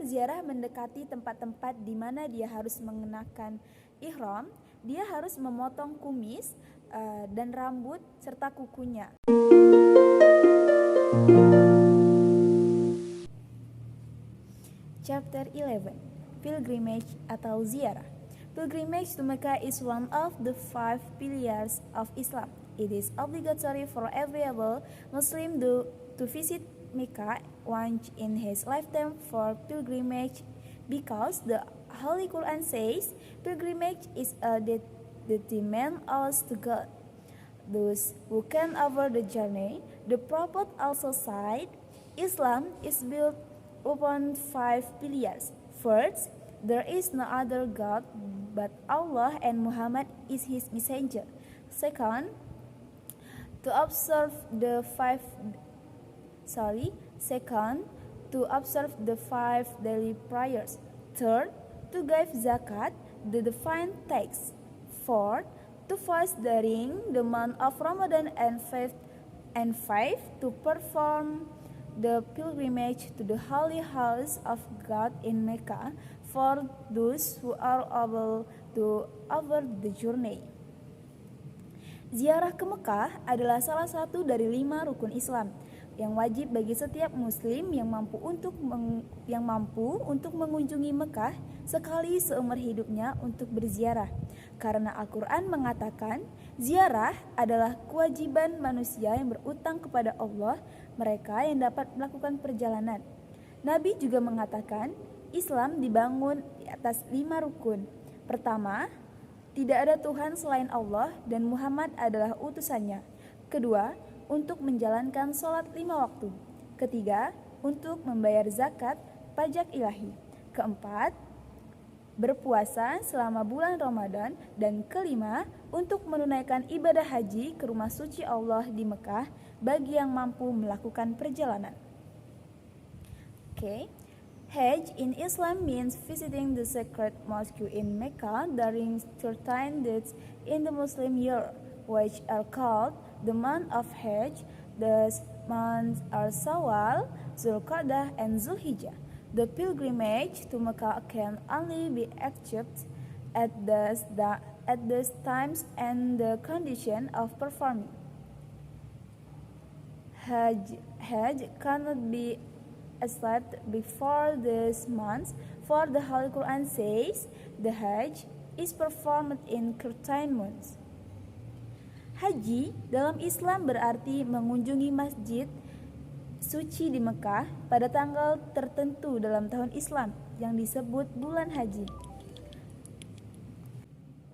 peziarah mendekati tempat-tempat di mana dia harus mengenakan ihram, dia harus memotong kumis dan rambut serta kukunya. Chapter 11. Pilgrimage atau ziarah. Pilgrimage to Mecca is one of the 5 pillars of Islam. It is obligatory for every Muslim to visit Mecca once in his lifetime for pilgrimage because the Holy Quran says pilgrimage is a demand us to God. Those who can over the journey, the Prophet also said, Islam is built upon 5 pillars. First, there is no other God but Allah and Muhammad is his messenger. Second, to observe the 5 daily prayers. Third, to give zakat, the divine tax. Fourth, to fast during the month of Ramadan, and fifth, to perform the pilgrimage to the holy house of God in Mecca for those who are able to over the journey. Ziarah ke Mekah adalah salah satu dari 5 rukun Islam yang wajib bagi setiap muslim yang mampu untuk mengunjungi Mekah sekali seumur hidupnya untuk berziarah. Karena Al-Quran mengatakan, ziarah adalah kewajiban manusia yang berutang kepada Allah, mereka yang dapat melakukan perjalanan. Nabi juga mengatakan, Islam dibangun di atas 5 rukun. Pertama, tidak ada Tuhan selain Allah dan Muhammad adalah utusannya. Kedua, untuk menjalankan sholat 5 waktu. Ketiga, untuk membayar zakat, pajak ilahi. Keempat, berpuasa selama bulan Ramadan. Dan kelima, untuk menunaikan ibadah haji ke rumah suci Allah di Mekah bagi yang mampu melakukan perjalanan. Hajj in Islam means visiting the sacred mosque in Mecca during 13 days in the Muslim year, which are called the month of Hajj. The months are Shawwal, Zulqa'dah, and Zulhijjah. The pilgrimage to Mecca can only be achieved at these times and the condition of performing Hajj cannot be achieved before these months, for the Holy Quran says the Hajj is performed in certain months. Haji dalam Islam berarti mengunjungi masjid suci di Mekah pada tanggal tertentu dalam tahun Islam yang disebut bulan haji.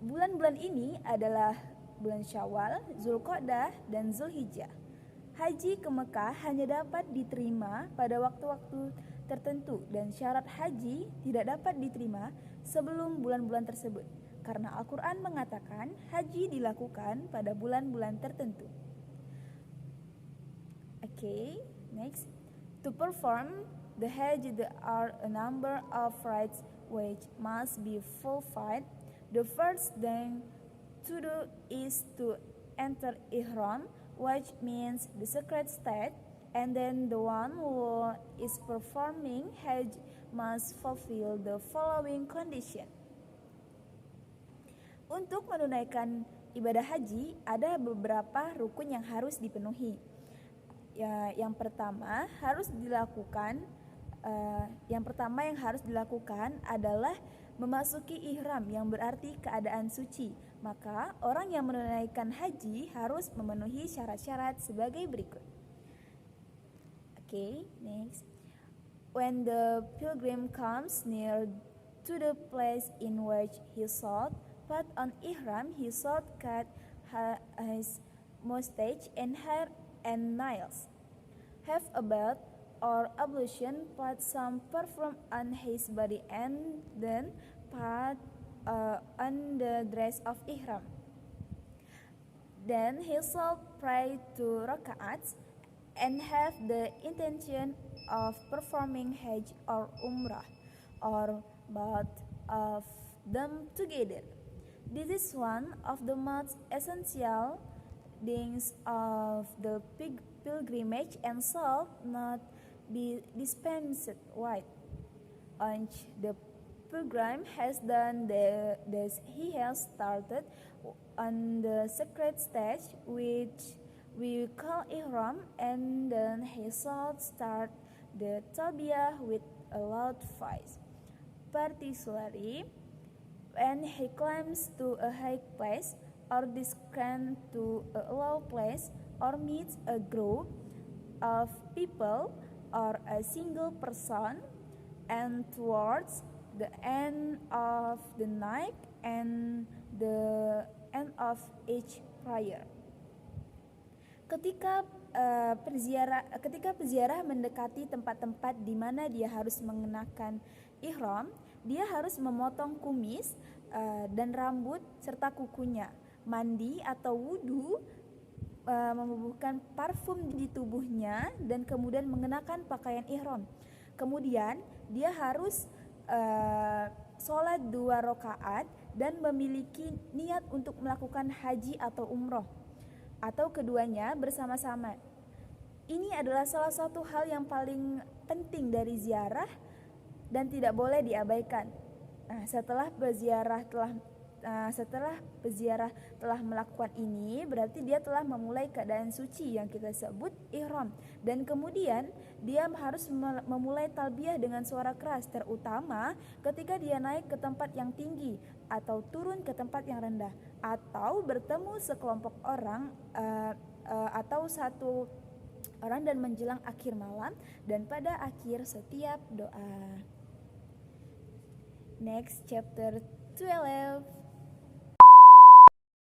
Bulan-bulan ini adalah bulan Syawal, Zulqa'dah, dan Zulhijjah. Haji ke Mekah hanya dapat diterima pada waktu-waktu tertentu dan syarat haji tidak dapat diterima sebelum bulan-bulan tersebut. Karena Al-Quran mengatakan haji dilakukan pada bulan-bulan tertentu. Next. To perform the Hajj there are a number of rites which must be fulfilled. The first thing to do is to enter Ihram, which means the sacred state, and then the one who is performing Hajj must fulfill the following condition. Untuk menunaikan ibadah haji, ada beberapa rukun yang harus dipenuhi. Yang pertama yang harus dilakukan adalah memasuki ihram, yang berarti keadaan suci. Maka orang yang menunaikan haji harus memenuhi syarat-syarat sebagai berikut. Next. When the pilgrim comes near to the place in which he should put on ihram, he should cut his mustache and hair and nails, have a bath or ablution, put some perfume on his body, and then put on the dress of ihram. Then he shall pray 2 raka'ats and have the intention of performing Hajj or Umrah or both of them together. This is one of the most essential things of the pilgrimage and shall not be dispensed with. Once the pilgrim has done this, he has started on the sacred stage, which we call ihram, and then he shall start the talbiyah with a loud voice. Particularly, when he climbs to a high place, or descends to a low place, or meets a group of people or a single person, and towards the end of the night and the end of each prayer. Ketika peziarah mendekati tempat-tempat di mana dia harus mengenakan ihram, dia harus memotong kumis dan rambut serta kukunya, mandi atau wudhu, membubuhkan parfum di tubuhnya, dan kemudian mengenakan pakaian ihram. Kemudian dia harus sholat 2 rakaat dan memiliki niat untuk melakukan haji atau umroh, atau keduanya bersama-sama. Ini adalah salah satu hal yang paling penting dari ziarah dan tidak boleh diabaikan. Setelah peziarah telah melakukan ini, berarti dia telah memulai keadaan suci yang kita sebut ihram, dan kemudian dia harus memulai talbiyah dengan suara keras, terutama ketika dia naik ke tempat yang tinggi atau turun ke tempat yang rendah, atau bertemu sekelompok orang atau satu orang, dan menjelang akhir malam dan pada akhir setiap doa. Next, chapter 12.